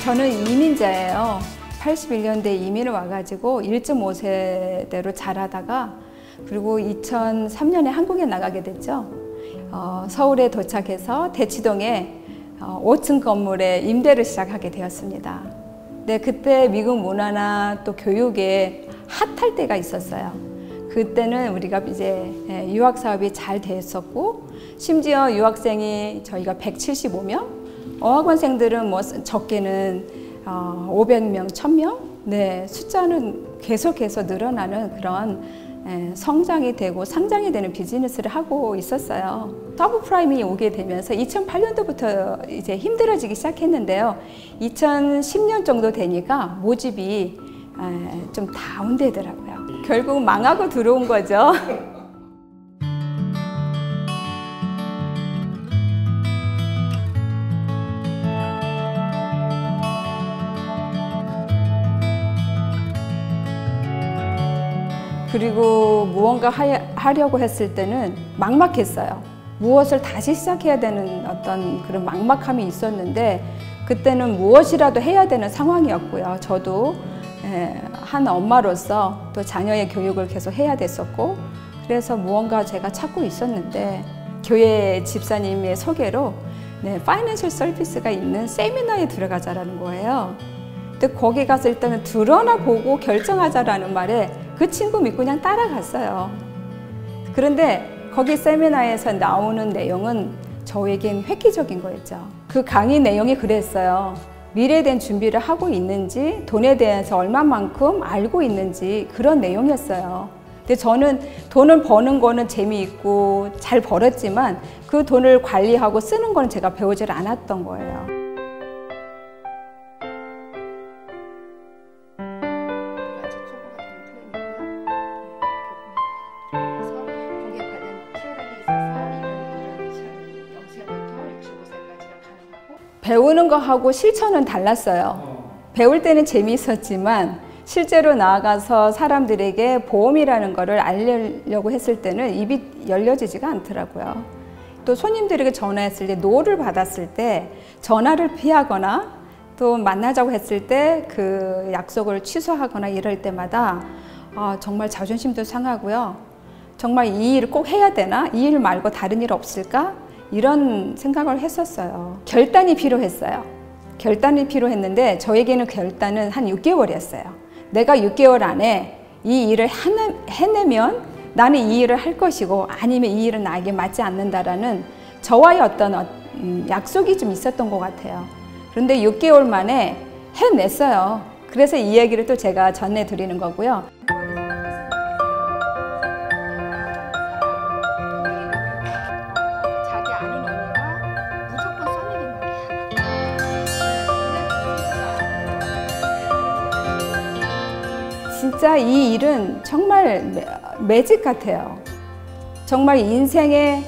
저는 이민자예요. 81년대에 이민을 와가지고 1.5세대로 자라다가 그리고 2003년에 한국에 나가게 됐죠. 서울에 도착해서 대치동에 5층 건물에 임대를 시작하게 되었습니다. 네, 그때 미국 문화나 또 교육에 핫할 때가 있었어요. 그때는 우리가 이제 유학 사업이 잘 됐었고, 심지어 유학생이 저희가 175명, 어학원생들은 뭐 적게는 500명, 1000명? 네, 숫자는 계속해서 늘어나는 그런 성장이 되고 상장이 되는 비즈니스를 하고 있었어요. 서브프라임이 오게 되면서 2008년도부터 이제 힘들어지기 시작했는데요. 2010년 정도 되니까 모집이 좀 다운되더라고요. 결국 망하고 들어온 거죠. 그리고 무언가 하려고 했을 때는 막막했어요. 무엇을 다시 시작해야 되는 어떤 그런 막막함이 있었는데, 그때는 무엇이라도 해야 되는 상황이었고요. 저도 한 엄마로서 또 자녀의 교육을 계속 해야 됐었고, 그래서 무언가 제가 찾고 있었는데, 교회 집사님의 소개로 파이낸셜 서비스가 있는 세미나에 들어가자라는 거예요. 근데 거기 가서 일단은 드러나 보고 결정하자라는 말에 그 친구 믿고 그냥 따라갔어요. 그런데 거기 세미나에서 나오는 내용은 저에겐 획기적인 거였죠. 그 강의 내용이 그랬어요. 미래에 대한 준비를 하고 있는지, 돈에 대해서 얼마만큼 알고 있는지, 그런 내용이었어요. 근데 저는 돈을 버는 거는 재미있고 잘 벌었지만 그 돈을 관리하고 쓰는 거는 제가 배우질 않았던 거예요. 배우는 거하고 실천은 달랐어요. 배울 때는 재미있었지만 실제로 나아가서 사람들에게 보험이라는 거를 알려고 했을 때는 입이 열려지지가 않더라고요. 또 손님들에게 전화했을 때, 노를 받았을 때 전화를 피하거나 또 만나자고 했을 때 그 약속을 취소하거나 이럴 때마다 정말 자존심도 상하고요. 정말 이 일을 꼭 해야 되나? 이 일 말고 다른 일 없을까? 이런 생각을 했었어요. 결단이 필요했어요. 결단이 필요했는데 저에게는 결단은 한 6개월이었어요. 내가 6개월 안에 이 일을 해내면 나는 이 일을 할 것이고, 아니면 이 일은 나에게 맞지 않는다라는 저와의 어떤 약속이 좀 있었던 것 같아요. 그런데 6개월 만에 해냈어요. 그래서 이 얘기를 또 제가 전해드리는 거고요. 진짜 이 일은 정말 매직 같아요. 정말 인생의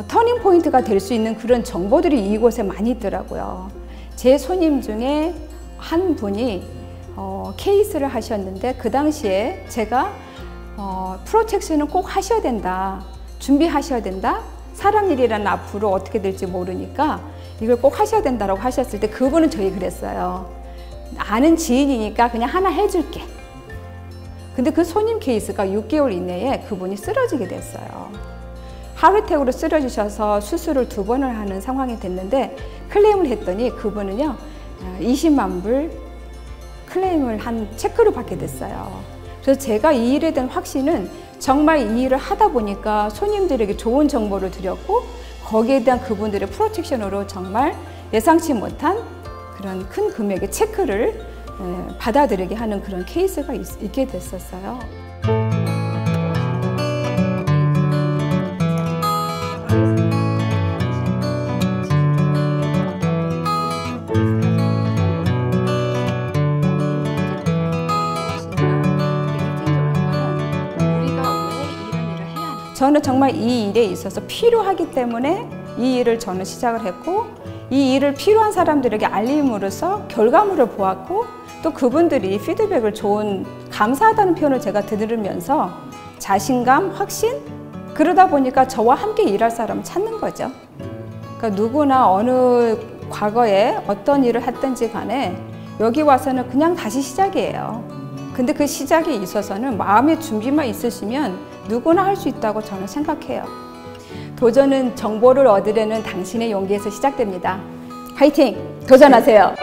터닝 포인트가 될 수 있는 그런 정보들이 이곳에 많이 있더라고요. 제 손님 중에 한 분이 케이스를 하셨는데, 그 당시에 제가 프로텍션은 꼭 하셔야 된다, 준비하셔야 된다, 사람 일이란 앞으로 어떻게 될지 모르니까 이걸 꼭 하셔야 된다라고 하셨을 때, 그분은 저희 그랬어요. 아는 지인이니까 그냥 하나 해줄게. 근데 그 손님 케이스가 6개월 이내에 그분이 쓰러지게 됐어요. 하루택으로 쓰러지셔서 수술을 2번을 하는 상황이 됐는데, 클레임을 했더니 그분은요 20만 불 클레임을 한 체크를 받게 됐어요. 그래서 제가 이 일에 대한 확신은 정말 이 일을 하다 보니까 손님들에게 좋은 정보를 드렸고, 거기에 대한 그분들의 프로텍션으로 정말 예상치 못한 그런 큰 금액의 체크를 받아들이게 하는 그런 케이스가 있게 됐었어요. 저는 정말 이 일에 있어서 필요하기 때문에 이 일을 저는 시작을 했고, 이 일을 필요한 사람들에게 알림으로써 결과물을 보았고, 또 그분들이 피드백을 좋은, 감사하다는 표현을 제가 들으면서 자신감, 확신, 그러다 보니까 저와 함께 일할 사람을 찾는 거죠. 그러니까 누구나 어느 과거에 어떤 일을 했든지 간에 여기 와서는 그냥 다시 시작이에요. 근데 그 시작에 있어서는 마음의 준비만 있으시면 누구나 할 수 있다고 저는 생각해요. 도전은 정보를 얻으려는 당신의 용기에서 시작됩니다. 화이팅! 도전하세요.